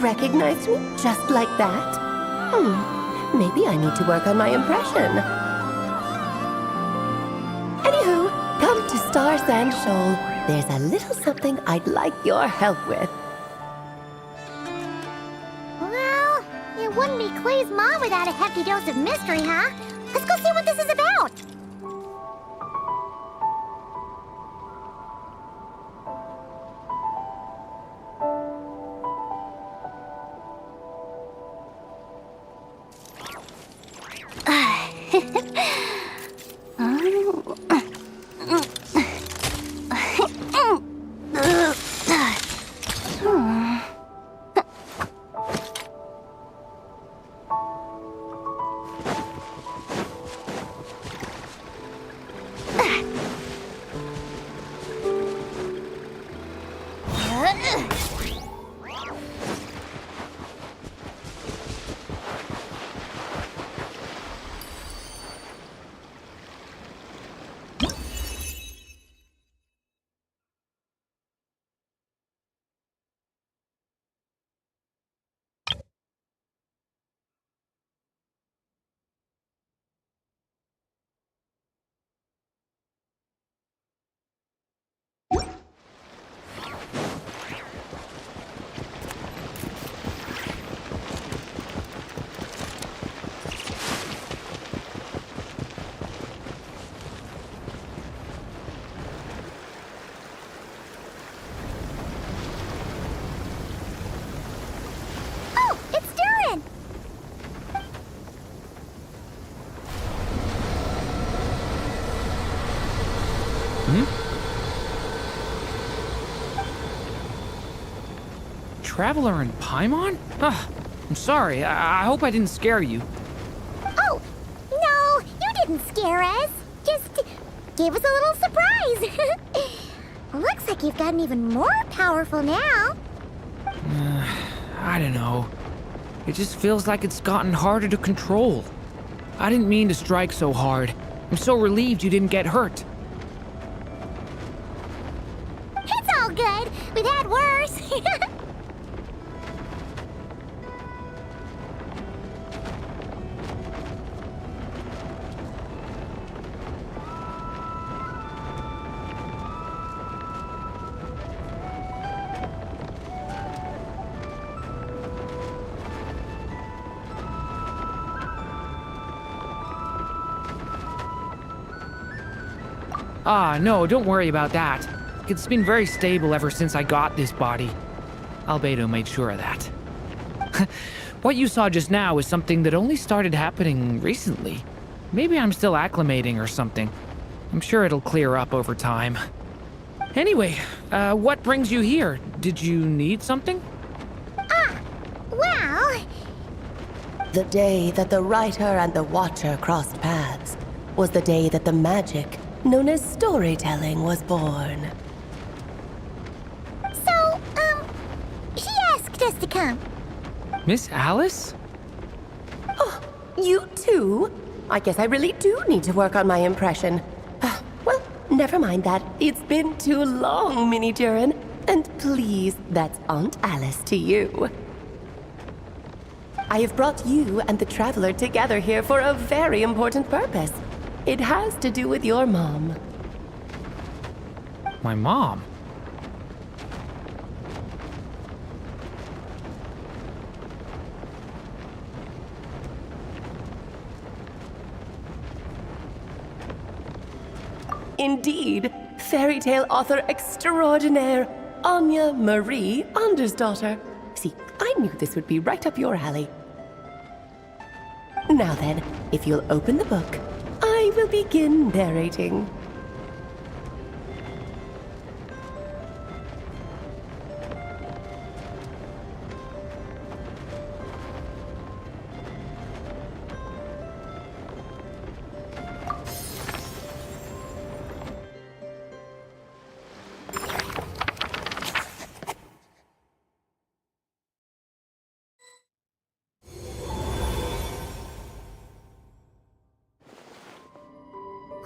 recognized me just like that? Maybe I need to work on my impression. Anywho, come to Star Sand Shoal. There's a little something I'd like your help with. Well, it wouldn't be Clay's mom without a hefty dose of mystery, huh? Let's go see what this is about. Oh, it's Durian! Traveler in Paimon? I'm sorry. I hope I didn't scare you. Oh, no, you didn't scare us. Just gave us a little surprise. Looks like you've gotten even more powerful now. I don't know. It just feels like it's gotten harder to control. I didn't mean to strike so hard. I'm so relieved you didn't get hurt. It's all good. We've had worse. No, don't worry about that. It's been very stable ever since I got this body. Albedo made sure of that. What you saw just now is something that only started happening recently. Maybe I'm still acclimating or something. I'm sure it'll clear up over time. Anyway, what brings you here? Did you need something? Well, The day that the writer and the watcher crossed paths was the day that the magic known as storytelling was born. so, she asked us to come. Miss Alice? You too? I guess I really do need to work on my impression. Well, never mind that. It's been too long, Mini Durin. And please, that's Aunt Alice to you. I have brought you and the Traveler together here for a very important purpose. It has to do with your mom. My mom? Indeed, fairy tale author extraordinaire, Anya Marie Andersdottir. See, I knew this would be right up your alley. Now then, if you'll open the book, I will begin narrating.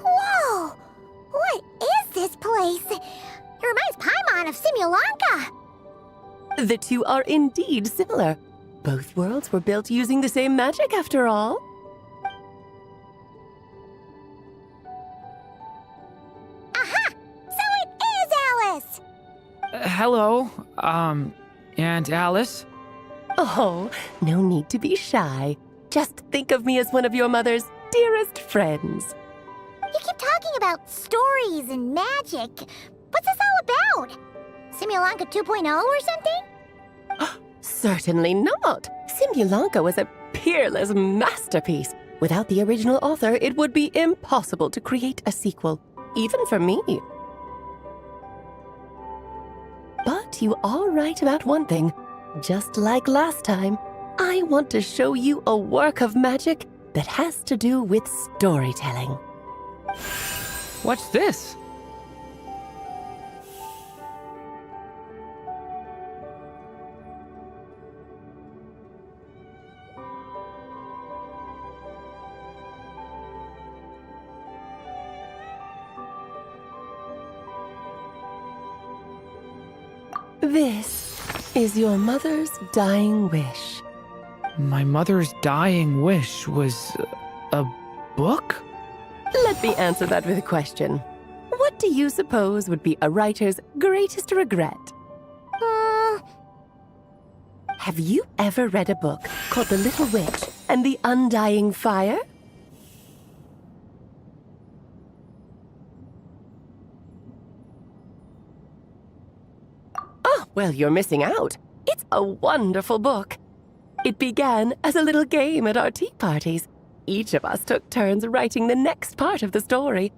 Whoa! What is this place? It reminds Paimon of Simulanka. The two are indeed similar. Both worlds were built using the same magic, after all. Aha! So it is Alice! Hello, Aunt Alice? Oh, no need to be shy. Just think of me as one of your mother's dearest friends. You keep talking about stories and magic. What's this all about? Simulanka 2.0 or something? Certainly not. Simulanka was a peerless masterpiece. Without the original author, it would be impossible to create a sequel, even for me. But you are right about one thing. Just like last time, I want to show you a work of magic that has to do with storytelling. What's this? This is your mother's dying wish. My mother's dying wish was a book? Let me answer that with a question. What do you suppose would be a writer's greatest regret? Have you ever read a book called The Little Witch and the Undying Fire? Oh, well, you're missing out. It's a wonderful book. It began as a little game at our tea parties. Each of us took turns writing the next part of the story.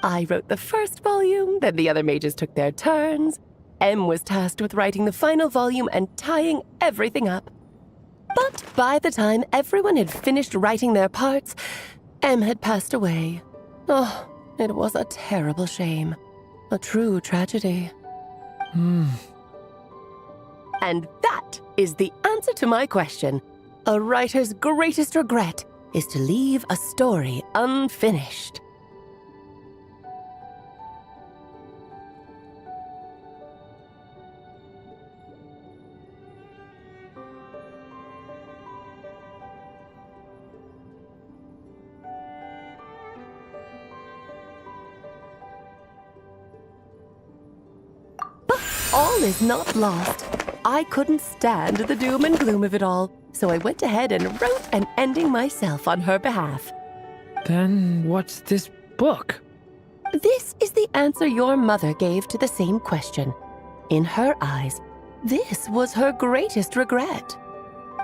I wrote the first volume, then the other mages took their turns. Em was tasked with writing the final volume and tying everything up. But by the time everyone had finished writing their parts, Em had passed away. Oh, it was a terrible shame. A true tragedy. And that is the answer to my question. A writer's greatest regret is to leave a story unfinished. All is not lost. I couldn't stand the doom and gloom of it all, so I went ahead and wrote an ending myself on her behalf. Then what's this book? This is the answer your mother gave to the same question. In her eyes, this was her greatest regret.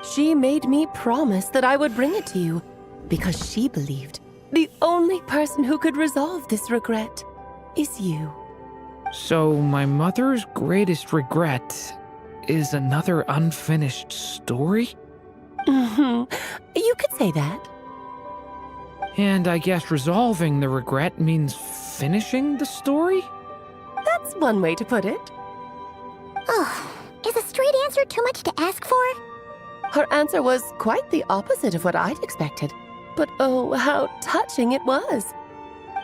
She made me promise that I would bring it to you, because she believed the only person who could resolve this regret is you. So my mother's greatest regret is another unfinished story? You could say that. And I guess resolving the regret means finishing the story? That's one way to put it. Oh, is a straight answer too much to ask for? Her answer was quite the opposite of what I'd expected. But oh, how touching it was.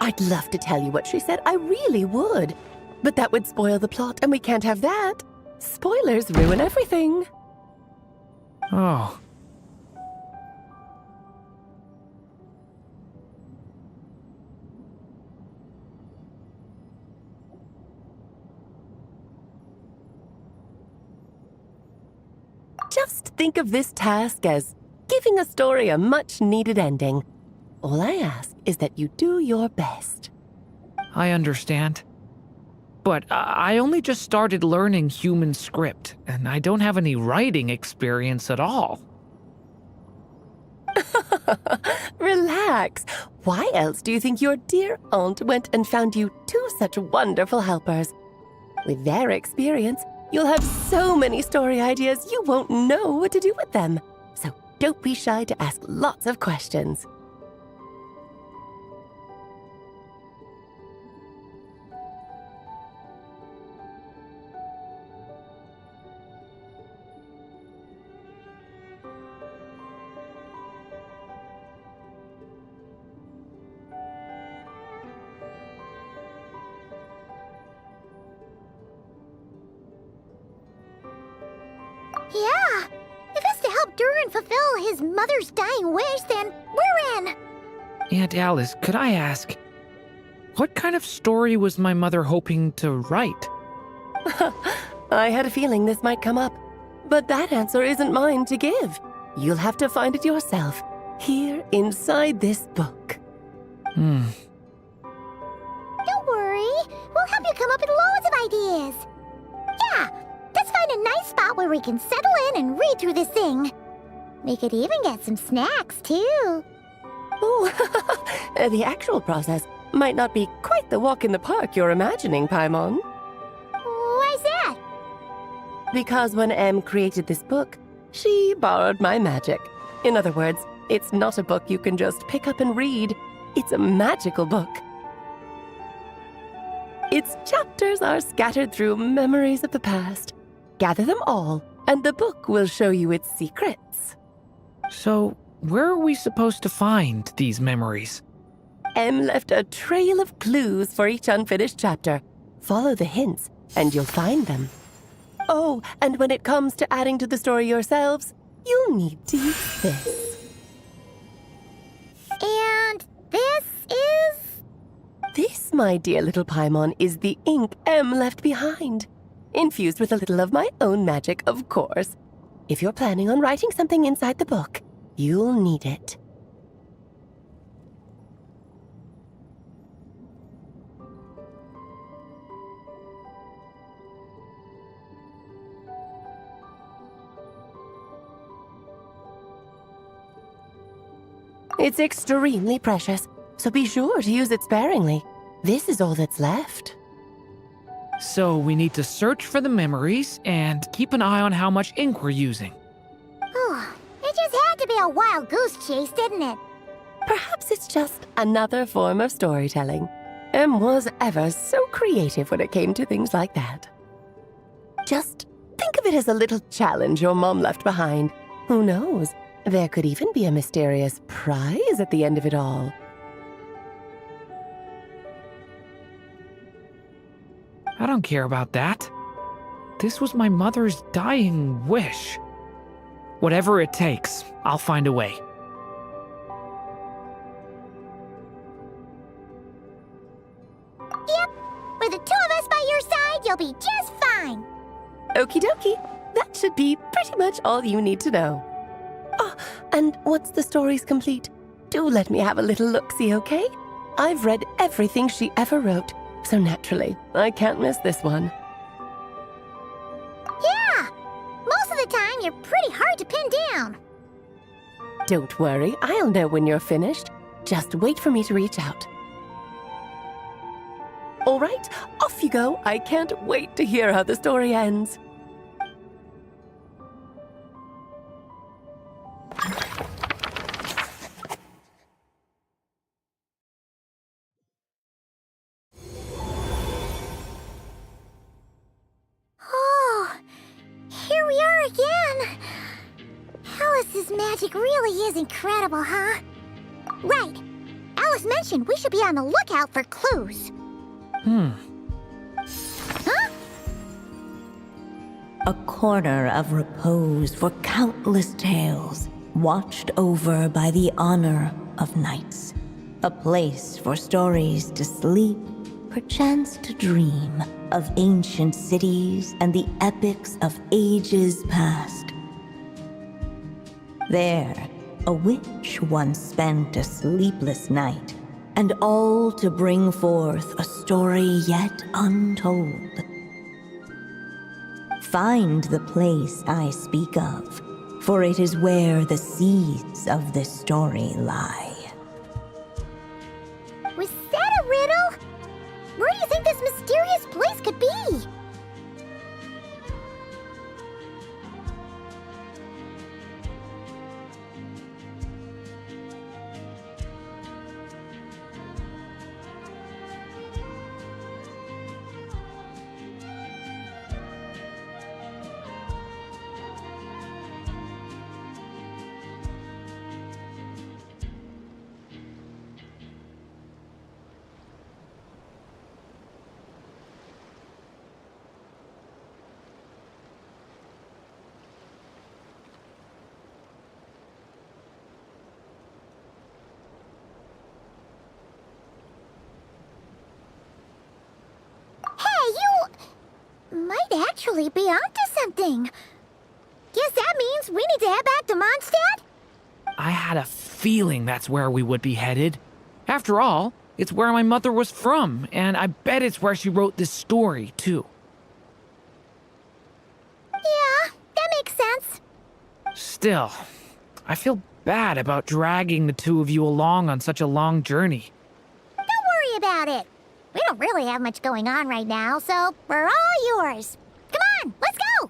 I'd love to tell you what she said, I really would. But that would spoil the plot, and we can't have that. Spoilers ruin everything. Oh. Just think of this task as giving a story a much-needed ending. All I ask is that you do your best. I understand. But I only just started learning human script, and I don't have any writing experience at all. Relax. Why else do you think your dear aunt went and found you two such wonderful helpers? With their experience, you'll have so many story ideas you won't know what to do with them. So don't be shy to ask lots of questions. Yeah. If it's to help Durin fulfill his mother's dying wish, then we're in. Aunt Alice, could I ask, what kind of story was my mother hoping to write? I had a feeling this might come up, but that answer isn't mine to give. You'll have to find it yourself, here inside this book. Don't worry. We'll help you come up with loads of ideas. Yeah, let's find a nice spot where we can settle in and read through this thing. We could even get some snacks, too. Oh, the actual process might not be quite the walk in the park you're imagining, Paimon. Why's that? Because when Em created this book, she borrowed my magic. In other words, it's not a book you can just pick up and read. It's a magical book. Its chapters are scattered through memories of the past. Gather them all, and the book will show you its secrets. So, where are we supposed to find these memories? Em left a trail of clues for each unfinished chapter. Follow the hints, and you'll find them. Oh, and when it comes to adding to the story yourselves, you'll need to use this. And this is... This, my dear little Paimon, is the ink Em left behind. Infused with a little of my own magic, of course. If you're planning on writing something inside the book, you'll need it. It's extremely precious, so be sure to use it sparingly. This is all that's left. So we need to search for the memories and keep an eye on how much ink we're using. Oh, it just had to be a wild goose chase, didn't it? Perhaps it's just another form of storytelling. Em was ever so creative when it came to things like that. Just think of it as a little challenge your mom left behind. Who knows? There could even be a mysterious prize at the end of it all. I don't care about that. This was my mother's dying wish. Whatever it takes, I'll find a way. Yep. With the two of us by your side, you'll be just fine. Okie dokie. That should be pretty much all you need to know. Oh, and once the story's complete, do let me have a little look-see, okay? I've read everything she ever wrote, so naturally, I can't miss this one. Yeah. Most of the time, you're pretty hard to pin down. Don't worry, I'll know when you're finished. Just wait for me to reach out. All right, off you go. I can't wait to hear how the story ends. Oh, here we are again. Alice's magic really is incredible, huh? Right. Alice mentioned we should be on the lookout for clues. Huh? A corner of repose for countless tales, watched over by the honor of knights. A place for stories to sleep, perchance to dream of ancient cities and the epics of ages past. There, a witch once spent a sleepless night, and all to bring forth a story yet untold. Find the place I speak of, for it is where the seeds of this story lie. Was that a riddle? Where do you think this mysterious place could be? might actually be onto something. Guess that means we need to head back to Mondstadt? I had a feeling that's where we would be headed. After all, it's where my mother was from, and I bet it's where she wrote this story, too. Yeah, that makes sense. Still, I feel bad about dragging the two of you along on such a long journey. Don't worry about it. We don't really have much going on right now, so we're all yours. Come on, let's go!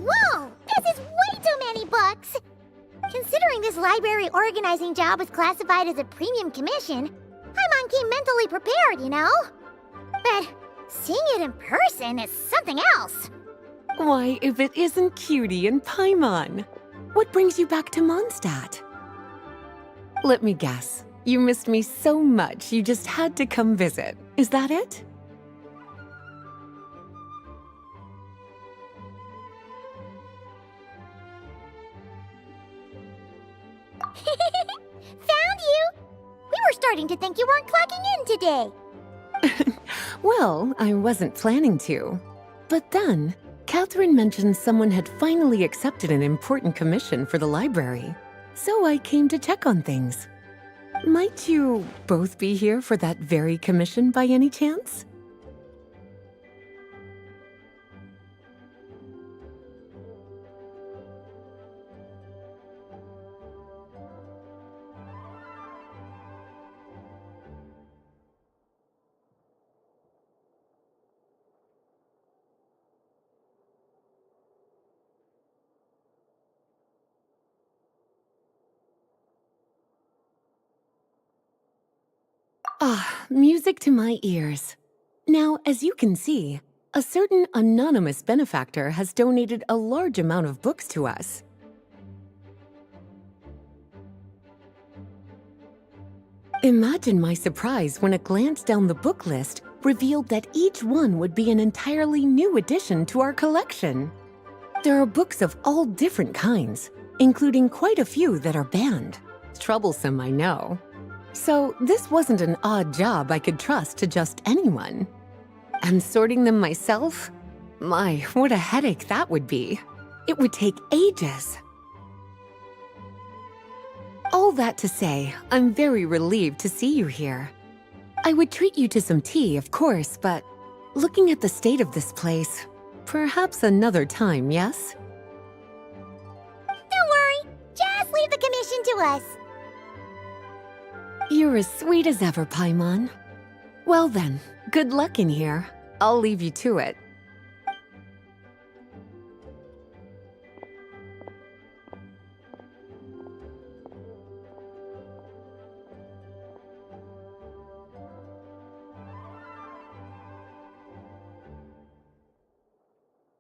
Whoa! This is way too many books! Considering this library organizing job was classified as a premium commission, Paimon came mentally prepared, you know? But seeing it in person is something else. Why, if it isn't Cutie and Paimon? What brings you back to Mondstadt? Let me guess. You missed me so much you just had to come visit. Is that it? Found you! We were starting to think you weren't clocking in today. Well, I wasn't planning to. But then, Catherine mentioned someone had finally accepted an important commission for the library. So I came to check on things. Might you both be here for that very commission by any chance? Ah, music to my ears. Now, as you can see, a certain anonymous benefactor has donated a large amount of books to us. Imagine my surprise when a glance down the book list revealed that each one would be an entirely new addition to our collection. There are books of all different kinds, including quite a few that are banned. Troublesome, I know. So this wasn't an odd job I could trust to just anyone. And sorting them myself? My, what a headache that would be. It would take ages. All that to say, I'm very relieved to see you here. I would treat you to some tea, of course, but looking at the state of this place, perhaps another time, yes? Don't worry, just leave the commission to us. You're as sweet as ever, Paimon. Well then, good luck in here. I'll leave you to it.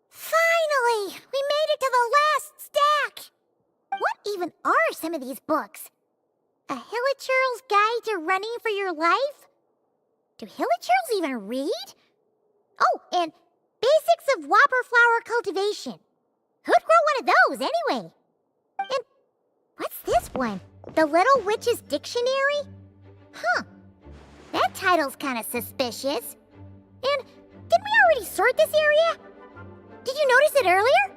Finally! We made it to the last stack! What even are some of these books? A Hilichurl's Guide to Running for Your Life? Do Hilichurls even read? Oh, and Basics of Whopper Flower Cultivation. Who'd grow one of those, anyway? And what's this one. The Little Witch's Dictionary? Huh. That title's kind of suspicious. And didn't we already sort this area? Did you notice it earlier?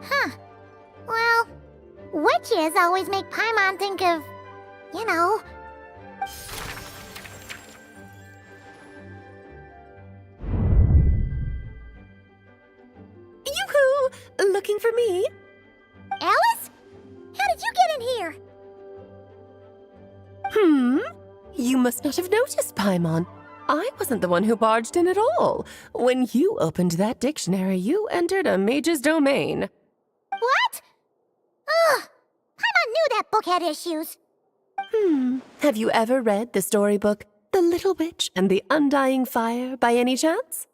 Huh. Well, witches always make Paimon think of, you know. Yoo-hoo! Looking for me? Alice? How did you get in here? You must not have noticed, Paimon. I wasn't the one who barged in at all. When you opened that dictionary, you entered a mage's domain. What? Ugh! Paimon knew that book had issues. Have you ever read the storybook The Little Witch and the Undying Fire by any chance?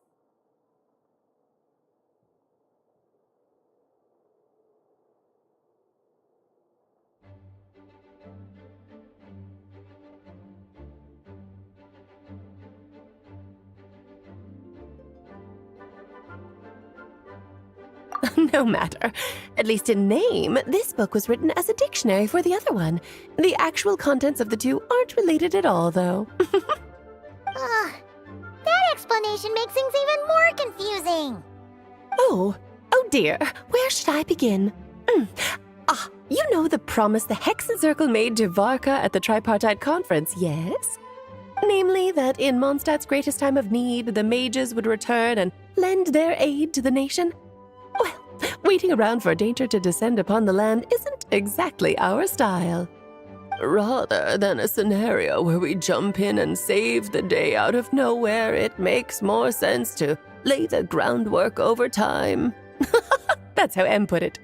No matter. At least in name, this book was written as a dictionary for the other one. The actual contents of the two aren't related at all, though. Ugh. That explanation makes things even more confusing. Oh dear. Where should I begin? You know the promise the Hexen Circle made to Varka at the Tripartite Conference, yes? Namely, that in Mondstadt's greatest time of need, the mages would return and lend their aid to the nation? Well, waiting around for danger to descend upon the land isn't exactly our style. Rather than a scenario where we jump in and save the day out of nowhere, it makes more sense to lay the groundwork over time. That's how M put it.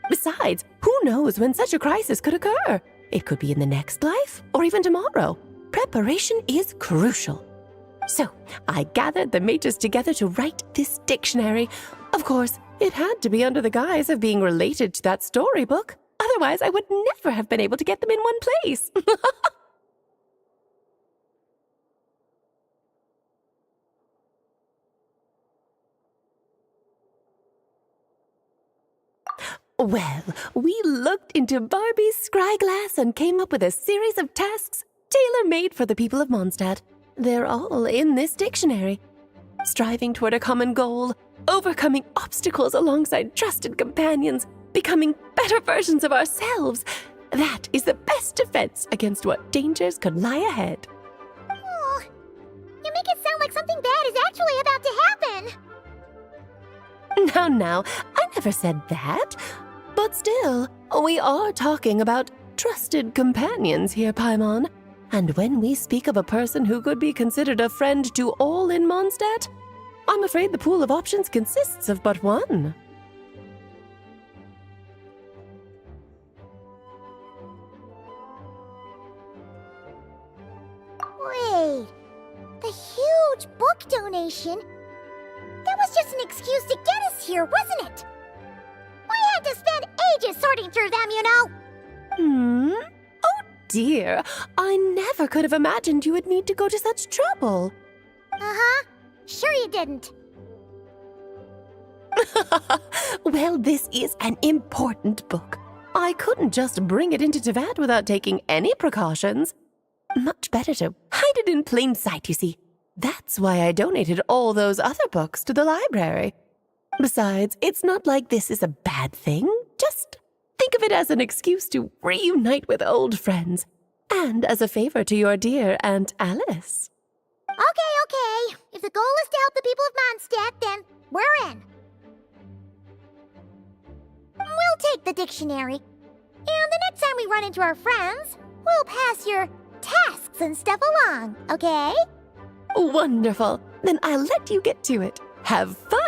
Besides, who knows when such a crisis could occur? It could be in the next life, or even tomorrow. Preparation is crucial. So, I gathered the mages together to write this dictionary. Of course, it had to be under the guise of being related to that storybook. Otherwise, I would never have been able to get them in one place. Well, we looked into Barbie's scryglass and came up with a series of tasks tailor-made for the people of Mondstadt. They're all in this dictionary. Striving toward a common goal, overcoming obstacles alongside trusted companions, becoming better versions of ourselves. That is the best defense against what dangers could lie ahead. Oh, you make it sound like something bad is actually about to happen. Now, I never said that. But still, we are talking about trusted companions here, Paimon. And when we speak of a person who could be considered a friend to all in Mondstadt, I'm afraid the pool of options consists of but one. Wait, the huge book donation? That was just an excuse to get us here, wasn't it? We had to spend ages sorting through them, you know. Oh dear, I never could have imagined you would need to go to such trouble. Uh-huh. Sure you didn't. Well, this is an important book. I couldn't just bring it into Teyvat without taking any precautions. Much better to hide it in plain sight, you see. That's why I donated all those other books to the library. Besides, it's not like this is a bad thing. Just think of it as an excuse to reunite with old friends. And as a favor to your dear Aunt Alice. Okay. If the goal is to help the people of Mondstadt, then we're in. We'll take the dictionary. And the next time we run into our friends, we'll pass your tasks and stuff along, okay? Wonderful. Then I'll let you get to it. Have fun!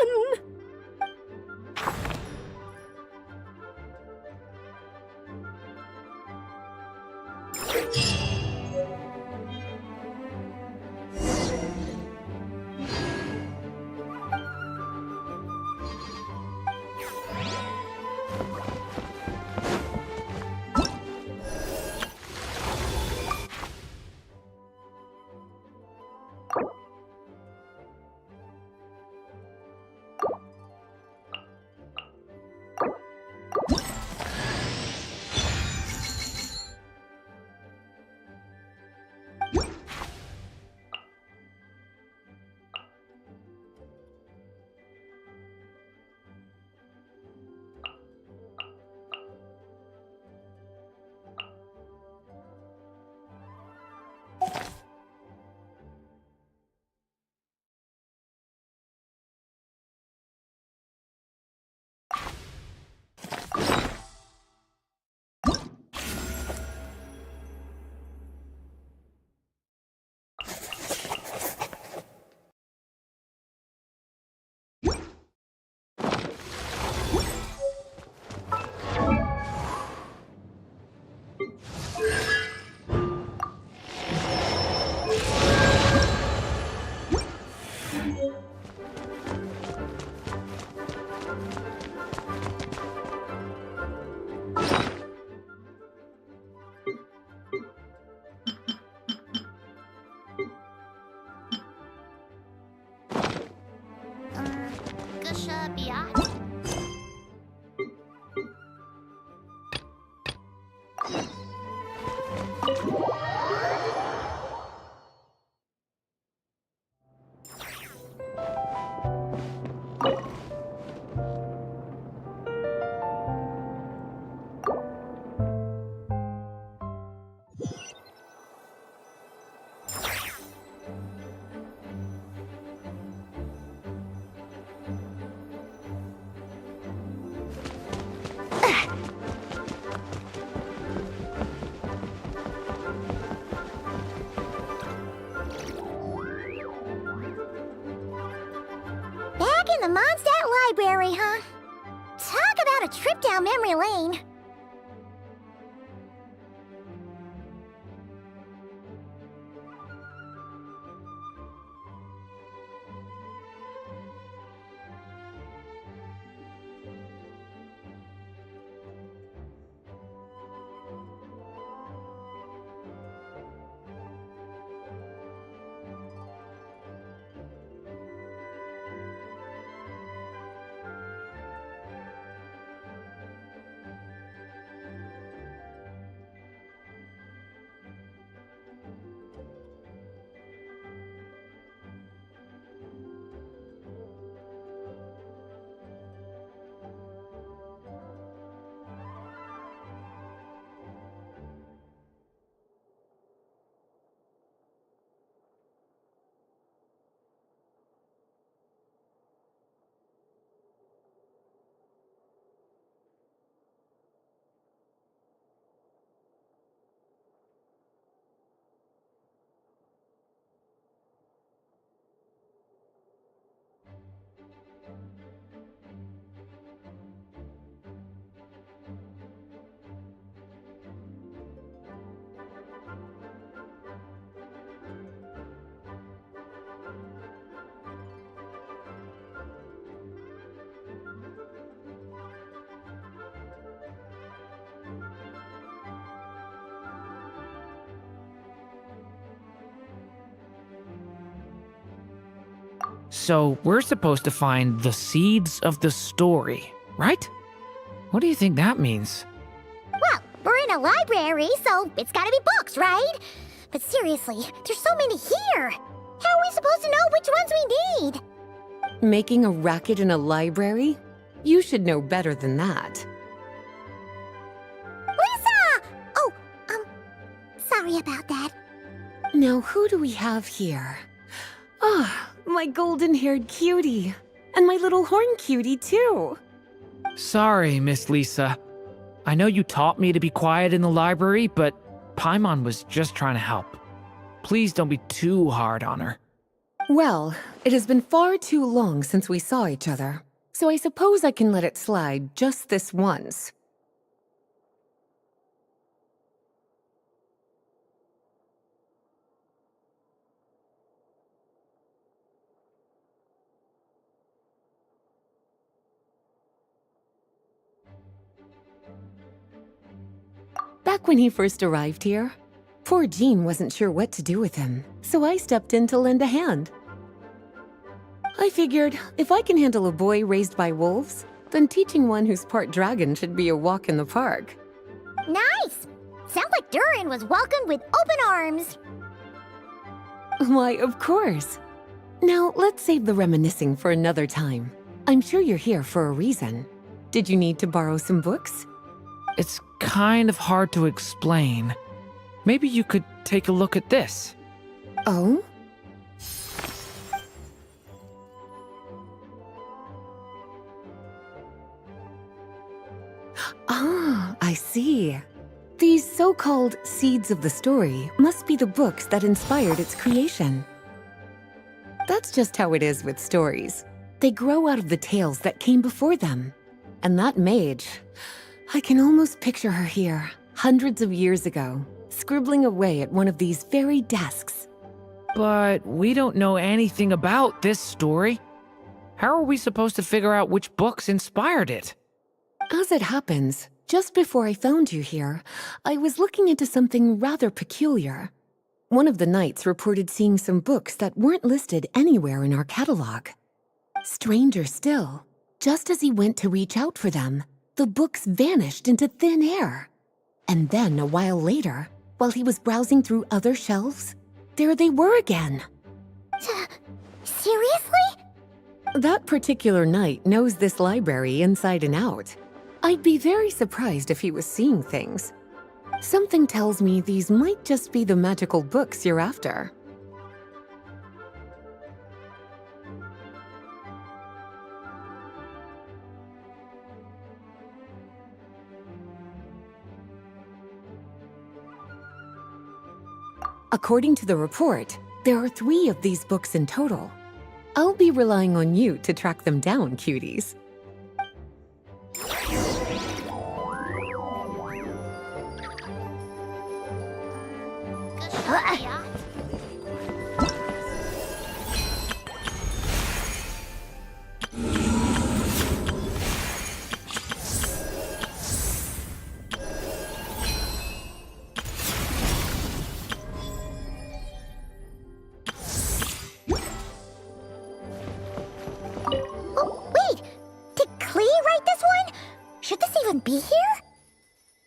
library, huh? Talk about a trip down memory lane. So we're supposed to find the seeds of the story, right? What do you think that means? Well, we're in a library, so it's gotta be books, right? But seriously, there's so many here. How are we supposed to know which ones we need? Making a racket in a library? You should know better than that. Lisa! Oh, sorry about that. Now, who do we have here? Ah, my golden-haired cutie. And my little horn cutie, too. Sorry, Miss Lisa. I know you taught me to be quiet in the library, but Paimon was just trying to help. Please don't be too hard on her. Well, it has been far too long since we saw each other, so I suppose I can let it slide just this once. Back when he first arrived here, poor Jean wasn't sure what to do with him, so I stepped in to lend a hand. I figured, if I can handle a boy raised by wolves, then teaching one who's part dragon should be a walk in the park. Nice! Sounds like Durin was welcomed with open arms. Why, of course. Now, let's save the reminiscing for another time. I'm sure you're here for a reason. Did you need to borrow some books? It's kind of hard to explain. Maybe you could take a look at this. Oh? Ah, I see. These so-called seeds of the story must be the books that inspired its creation. That's just how it is with stories. They grow out of the tales that came before them. And that mage, I can almost picture her here, hundreds of years ago, scribbling away at one of these very desks. But we don't know anything about this story. How are we supposed to figure out which books inspired it? As it happens, just before I found you here, I was looking into something rather peculiar. One of the knights reported seeing some books that weren't listed anywhere in our catalog. Stranger still, just as he went to reach out for them, the books vanished into thin air. And then, a while later, while he was browsing through other shelves, there they were again. Seriously? That particular knight knows this library inside and out. I'd be very surprised if he was seeing things. Something tells me these might just be the magical books you're after. According to the report, there are 3 of these books in total. I'll be relying on you to track them down, cuties. Oh, wait! Did Klee write this one? Should this even be here?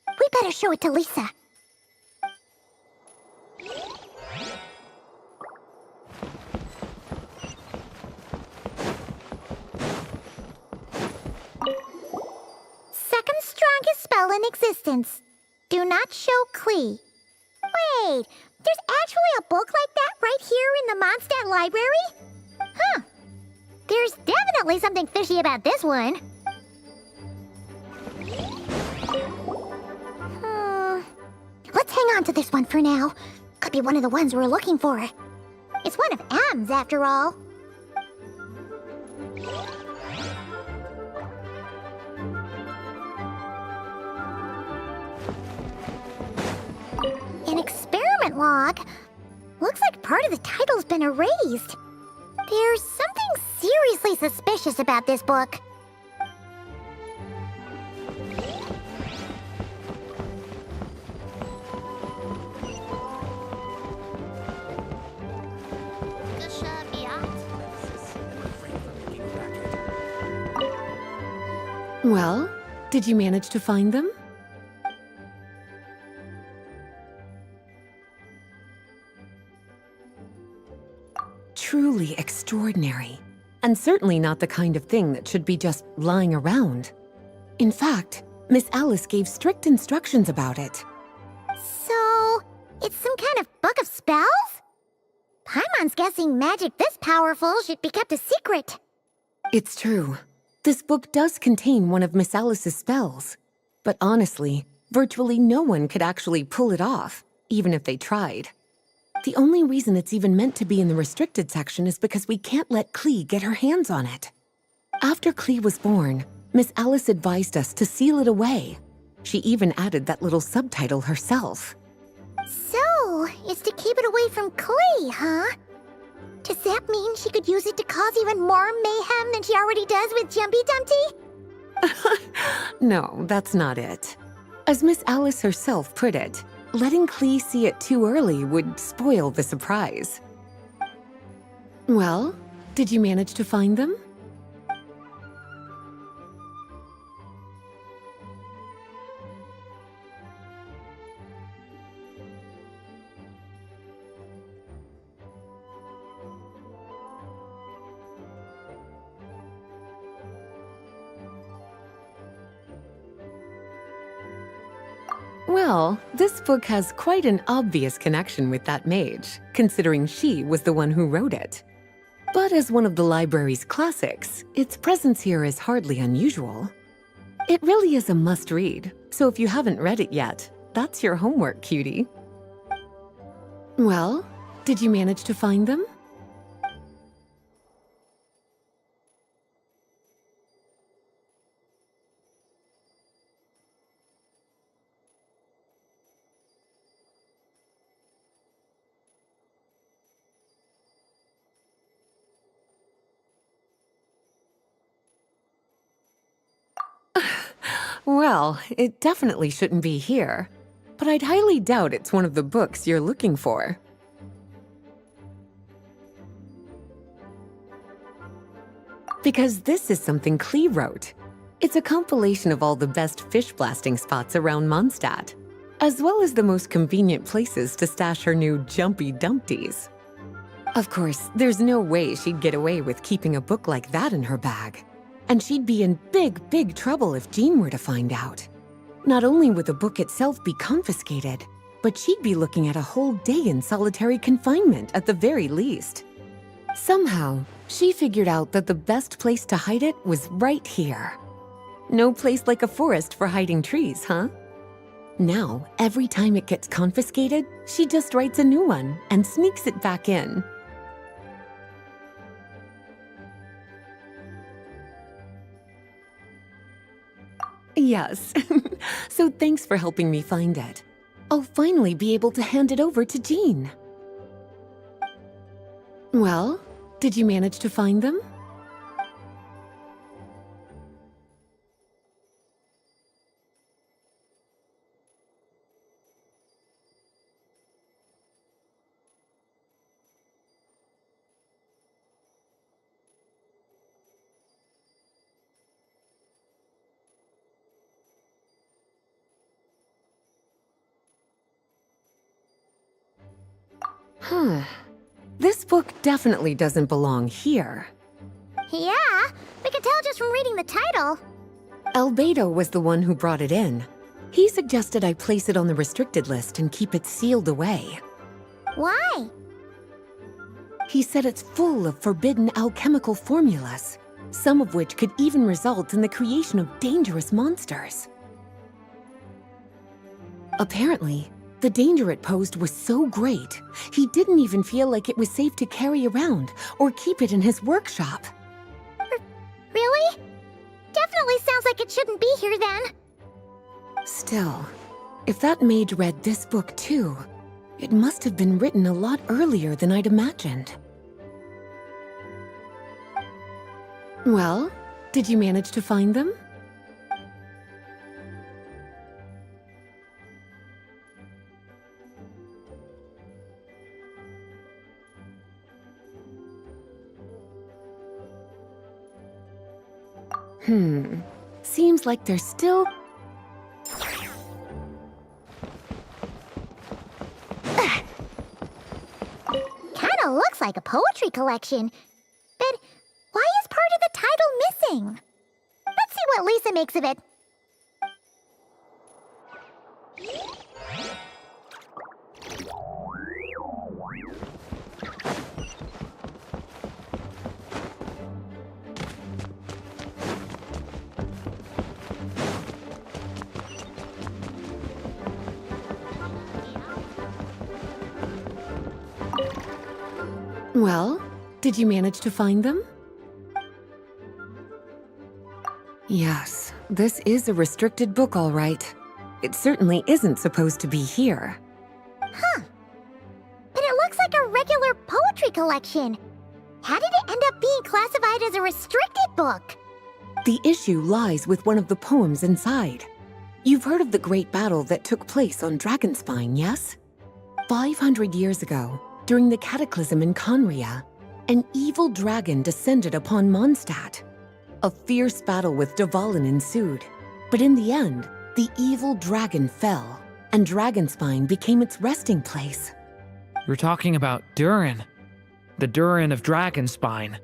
We better show it to Lisa. Second strongest spell in existence. Do not show Klee. Wait, there's actually a book like that right here in the Mondstadt library? Huh. There's definitely something fishy about this one. Let's hang on to this one for now. Could be one of the ones we're looking for. It's one of M's, after all. An experiment log? Looks like part of the title's been erased. There's something seriously suspicious about this book. Well, did you manage to find them? Truly extraordinary, and certainly not the kind of thing that should be just lying around. In fact, Miss Alice gave strict instructions about it. So, it's some kind of book of spells? Paimon's guessing magic this powerful should be kept a secret. It's true. This book does contain one of Miss Alice's spells. But honestly, virtually no one could actually pull it off, even if they tried. The only reason it's even meant to be in the restricted section is because we can't let Klee get her hands on it. After Klee was born, Miss Alice advised us to seal it away. She even added that little subtitle herself. So, it's to keep it away from Klee, huh? Does that mean she could use it to cause even more mayhem than she already does with Jumpy Dumpty? No, that's not it. As Miss Alice herself put it, letting Klee see it too early would spoil the surprise. Well, did you manage to find them? Well, this book has quite an obvious connection with that mage, considering she was the one who wrote it. But as one of the library's classics, its presence here is hardly unusual. It really is a must-read, so if you haven't read it yet, that's your homework, cutie. Well, did you manage to find them? Well, it definitely shouldn't be here, but I'd highly doubt it's one of the books you're looking for. Because this is something Klee wrote. It's a compilation of all the best fish blasting spots around Mondstadt, as well as the most convenient places to stash her new Jumpy Dumpties. Of course, there's no way she'd get away with keeping a book like that in her bag. And she'd be in big trouble if Jean were to find out. Not only would the book itself be confiscated, but she'd be looking at a whole day in solitary confinement at the very least. Somehow, she figured out that the best place to hide it was right here. No place like a forest for hiding trees, huh? Now, every time it gets confiscated, she just writes a new one and sneaks it back in. Yes. So thanks for helping me find it. I'll finally be able to hand it over to Jean. Well, did you manage to find them? This book definitely doesn't belong here. Yeah, we can tell just from reading the title. Albedo was the one who brought it in. He suggested I place it on the restricted list and keep it sealed away. Why? He said it's full of forbidden alchemical formulas, some of which could even result in the creation of dangerous monsters. Apparently, the danger it posed was so great, he didn't even feel like it was safe to carry around or keep it in his workshop. Really? Definitely sounds like it shouldn't be here then. Still, if that mage read this book too, it must have been written a lot earlier than I'd imagined. Well, did you manage to find them? Seems like there's still... Kinda looks like a poetry collection. But why is part of the title missing? Let's see what Lisa makes of it. Well, did you manage to find them? Yes, this is a restricted book, all right. It certainly isn't supposed to be here. Huh. But it looks like a regular poetry collection. How did it end up being classified as a restricted book? The issue lies with one of the poems inside. You've heard of the great battle that took place on Dragonspine, yes? 500 years ago, during the cataclysm in Conria, an evil dragon descended upon Mondstadt. A fierce battle with Dvalin ensued, but in the end, the evil dragon fell, and Dragonspine became its resting place. You're talking about Durin. The Durin of Dragonspine.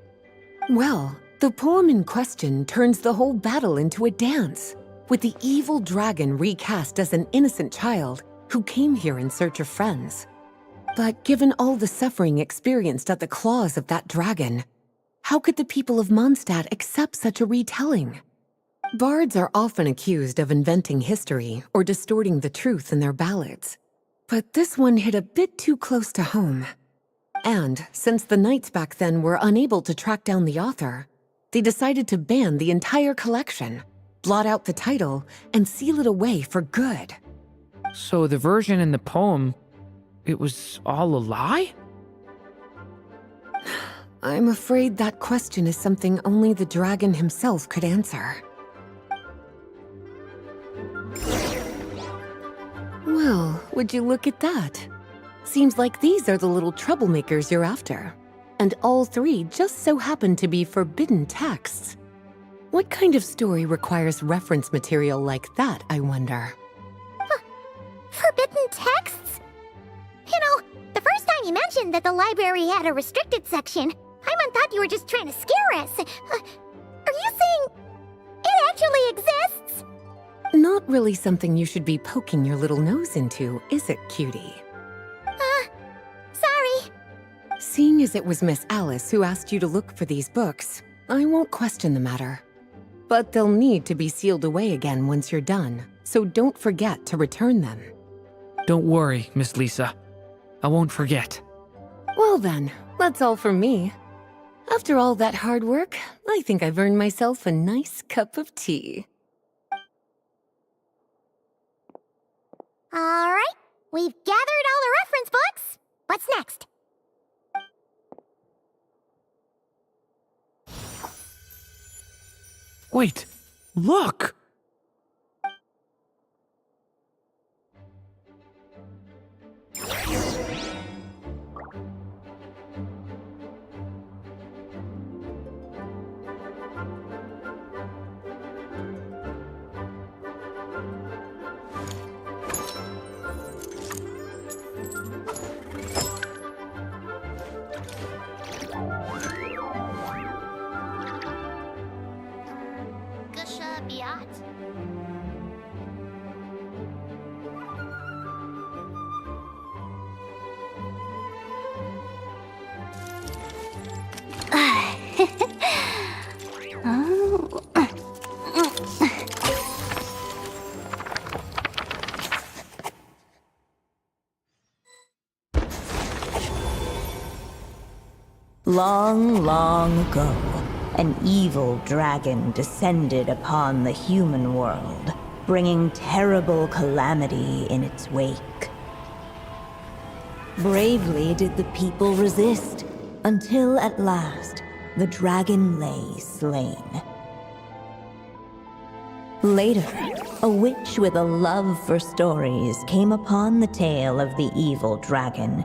Well, the poem in question turns the whole battle into a dance, with the evil dragon recast as an innocent child who came here in search of friends. But given all the suffering experienced at the claws of that dragon, how could the people of Mondstadt accept such a retelling? Bards are often accused of inventing history or distorting the truth in their ballads. But this one hit a bit too close to home. And since the knights back then were unable to track down the author, they decided to ban the entire collection, blot out the title, and seal it away for good. So the version in the poem, it was all a lie? I'm afraid that question is something only the dragon himself could answer. Well, would you look at that? Seems like these are the little troublemakers you're after. And all three just so happen to be forbidden texts. What kind of story requires reference material like that, I wonder? Forbidden texts? You know, the first time you mentioned that the library had a restricted section, I thought you were just trying to scare us. Are you saying it actually exists? Not really something you should be poking your little nose into, is it, cutie? Sorry. Seeing as it was Miss Alice who asked you to look for these books, I won't question the matter. But they'll need to be sealed away again once you're done, so don't forget to return them. Don't worry, Miss Lisa. I won't forget. Well then, that's all from me. After all that hard work, I think I've earned myself a nice cup of tea. All right, We've gathered all the reference books. What's next? Wait, look! Gusha Biat? Long, long ago, an evil dragon descended upon the human world, bringing terrible calamity in its wake. Bravely did the people resist, until at last, the dragon lay slain. Later, a witch with a love for stories came upon the tale of the evil dragon,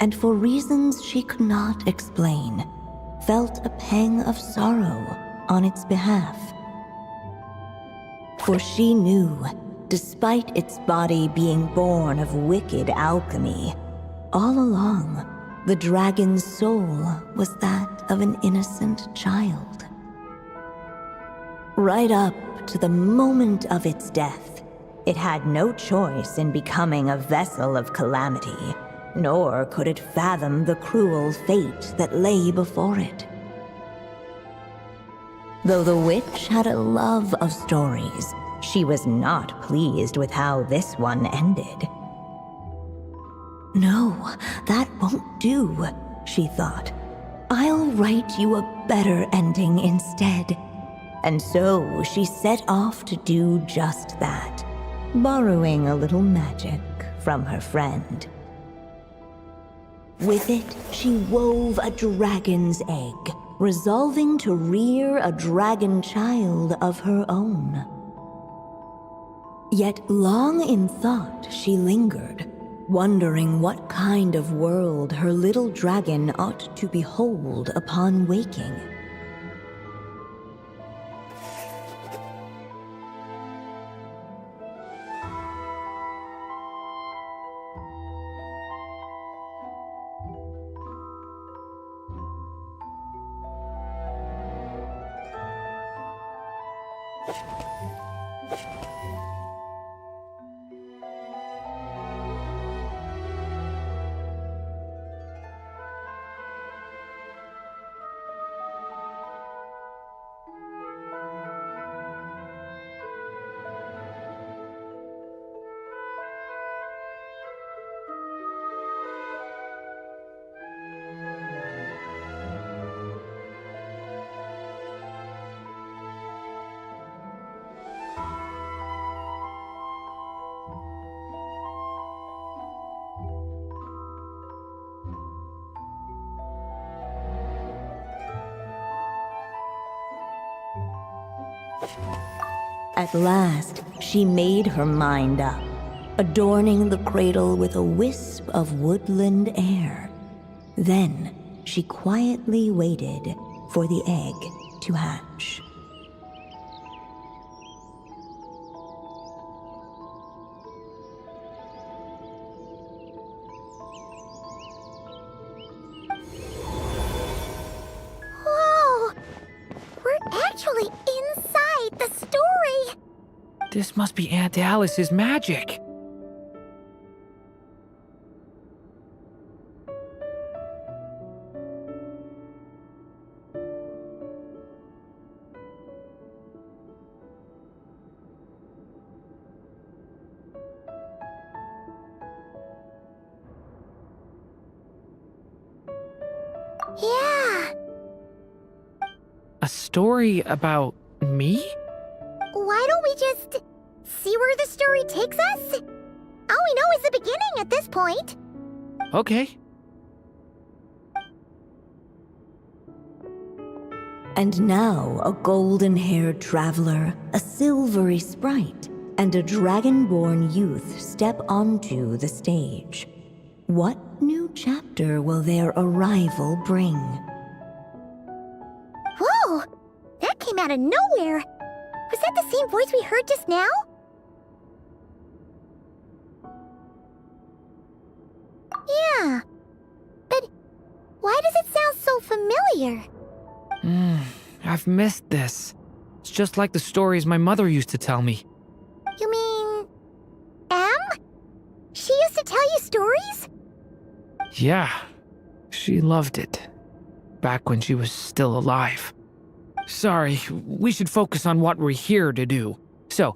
and for reasons she could not explain, felt a pang of sorrow on its behalf. For she knew, despite its body being born of wicked alchemy, all along, the dragon's soul was that of an innocent child. Right up to the moment of its death, it had no choice in becoming a vessel of calamity, nor could it fathom the cruel fate that lay before it. Though the witch had a love of stories, she was not pleased with how this one ended. No, that won't do, she thought. I'll write you a better ending instead. And so she set off to do just that, borrowing a little magic from her friend. With it, she wove a dragon's egg, resolving to rear a dragon child of her own. Yet long in thought she lingered, wondering what kind of world her little dragon ought to behold upon waking. At last, she made her mind up, adorning the cradle with a wisp of woodland air. Then, she quietly waited for the egg to hatch. Whoa! We're actually inside the story! This must be Aunt Alice's magic. Yeah. A story about me? Why don't we just see where the story takes us? All we know is the beginning at this point. Okay. And now a golden-haired traveler, a silvery sprite, and a dragonborn youth step onto the stage. What new chapter will their arrival bring? Whoa! That came out of nowhere! Was that the same voice we heard just now? Yeah. But why does it sound so familiar? I've missed this. It's just like the stories my mother used to tell me. You mean... Em? She used to tell you stories? Yeah, she loved it. Back when she was still alive. Sorry, we should focus on what we're here to do. So,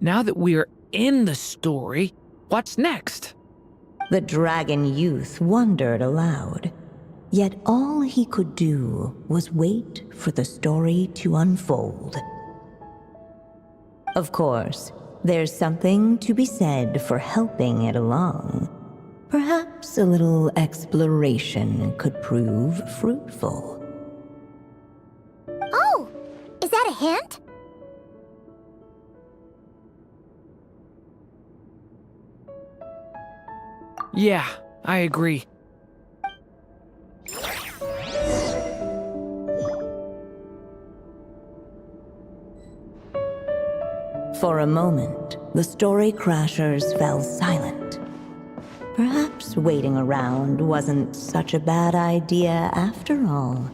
now that we're in the story, what's next? The dragon youth wondered aloud. Yet all he could do was wait for the story to unfold. Of course, there's something to be said for helping it along. Perhaps a little exploration could prove fruitful. Oh! Is that a hint? Yeah, I agree. For a moment, the story crashers fell silent. Perhaps waiting around wasn't such a bad idea after all.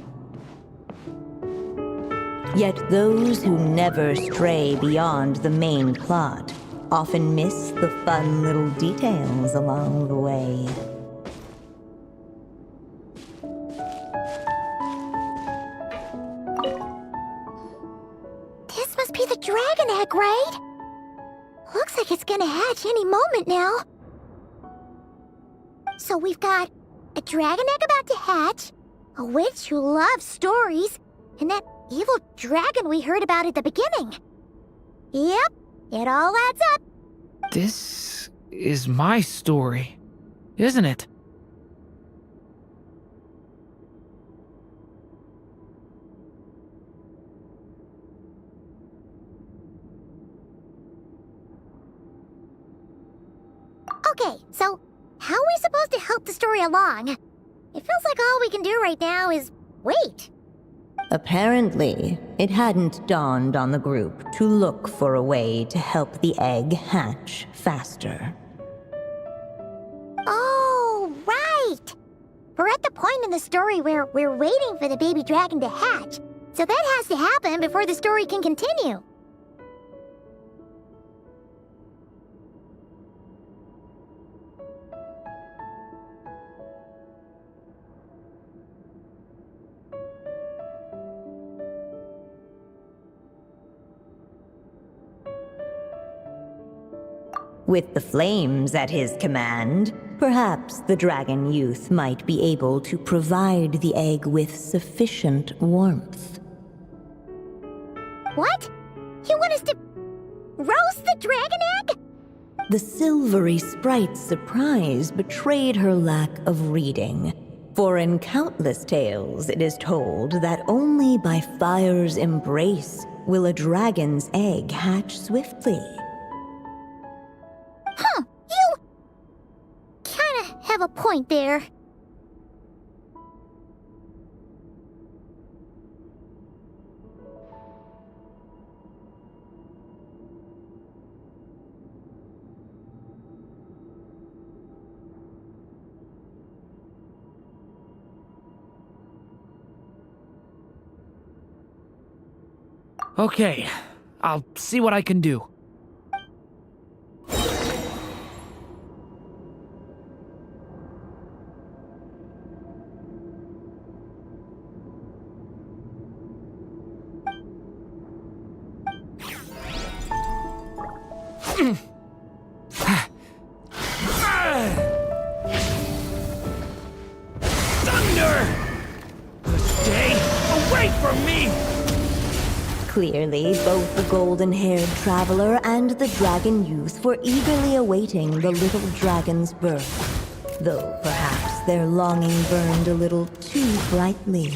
Yet those who never stray beyond the main plot often miss the fun little details along the way. This must be the dragon egg, right? Looks like it's gonna hatch any moment now. So we've got a dragon egg about to hatch, a witch who loves stories, and that evil dragon we heard about at the beginning. Yep, it all adds up. This is my story, isn't it? Okay, so how are we supposed to help the story along? It feels like all we can do right now is wait. Apparently, it hadn't dawned on the group to look for a way to help the egg hatch faster. Oh, right! We're at the point in the story where we're waiting for the baby dragon to hatch, so that has to happen before the story can continue. With the flames at his command, perhaps the dragon youth might be able to provide the egg with sufficient warmth. What? You want us to roast the dragon egg? The silvery sprite's surprise betrayed her lack of reading. For in countless tales it is told that only by fire's embrace will a dragon's egg hatch swiftly. Huh, you kinda have a point there. Okay, I'll see what I can do. Thunder! Stay away from me! Clearly, both the golden-haired traveler and the dragon youth were eagerly awaiting the little dragon's birth, though perhaps their longing burned a little too brightly.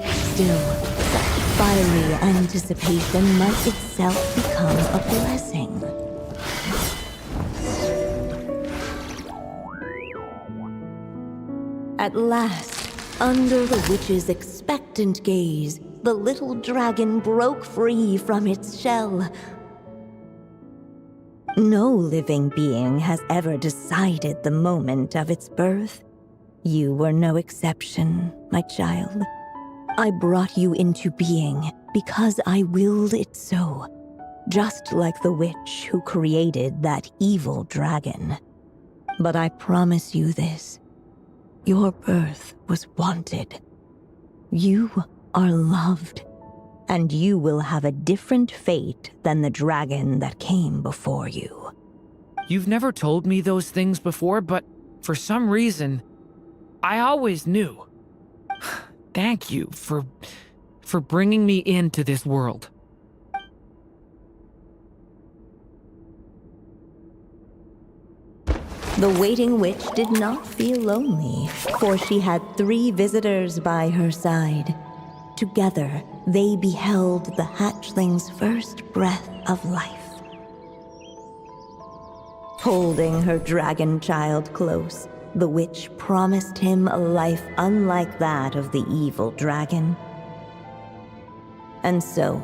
Still, such fiery anticipation might itself become a blessing. At last, under the witch's expectant gaze, the little dragon broke free from its shell. No living being has ever decided the moment of its birth. You were no exception, my child. I brought you into being because I willed it so, just like the witch who created that evil dragon. But I promise you this. Your birth was wanted. You are loved, and you will have a different fate than the dragon that came before you. You've never told me those things before, but for some reason, I always knew. Thank you for bringing me into this world. The waiting witch did not feel lonely, for she had 3 visitors by her side. Together, they beheld the hatchling's first breath of life. Holding her dragon child close, the witch promised him a life unlike that of the evil dragon. And so,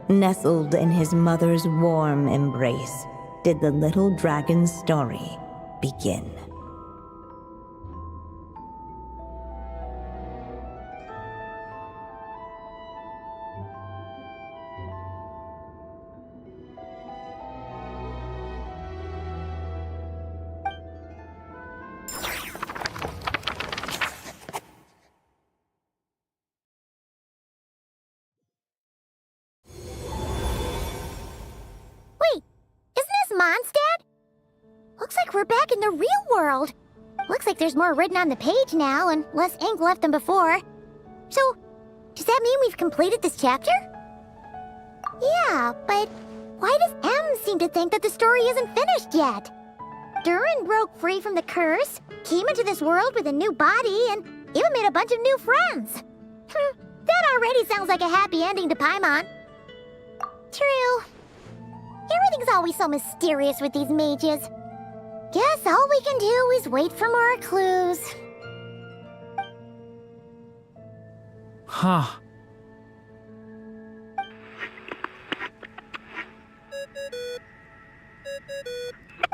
nestled in his mother's warm embrace, did the little dragon's story begin. Wait, isn't this Mondstadt? Looks like we're back in the real world. Looks like there's more written on the page now and less ink left than before. So, does that mean we've completed this chapter? Yeah, but why does M seem to think that the story isn't finished yet? Durin broke free from the curse, came into this world with a new body, and even made a bunch of new friends. That already sounds like a happy ending to Paimon. True. Everything's always so mysterious with these mages. Guess all we can do is wait for more clues. Huh.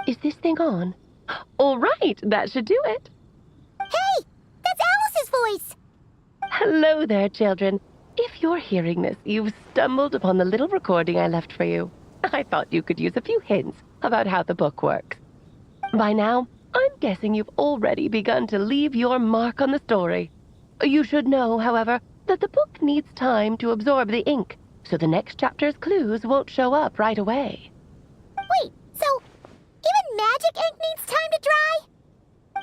Is this thing on? All right, that should do it. Hey! That's Alice's voice! Hello there, children. If you're hearing this, you've stumbled upon the little recording I left for you. I thought you could use a few hints about how the book works. By now, I'm guessing you've already begun to leave your mark on the story. You should know, however, that the book needs time to absorb the ink, so the next chapter's clues won't show up right away. Wait, so even magic ink needs time to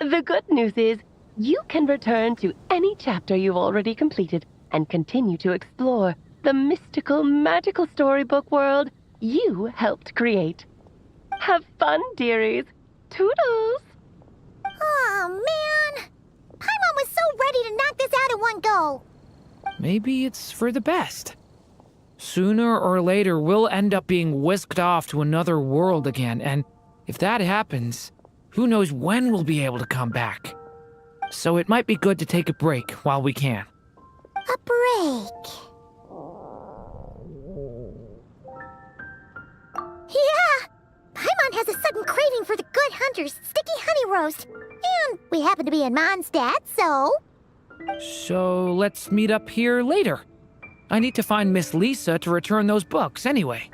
dry? The good news is, you can return to any chapter you've already completed and continue to explore the mystical, magical storybook world you helped create. Have fun, dearies. Toodles! Oh, man! Paimon was so ready to knock this out in one go. Maybe it's for the best. Sooner or later, we'll end up being whisked off to another world again, and if that happens, who knows when we'll be able to come back. So it might be good to take a break while we can. A break. Yeah! Paimon has a sudden craving for the Good Hunter's sticky honey roast. And we happen to be in Mondstadt, so... So let's meet up here later. I need to find Miss Lisa to return those books anyway.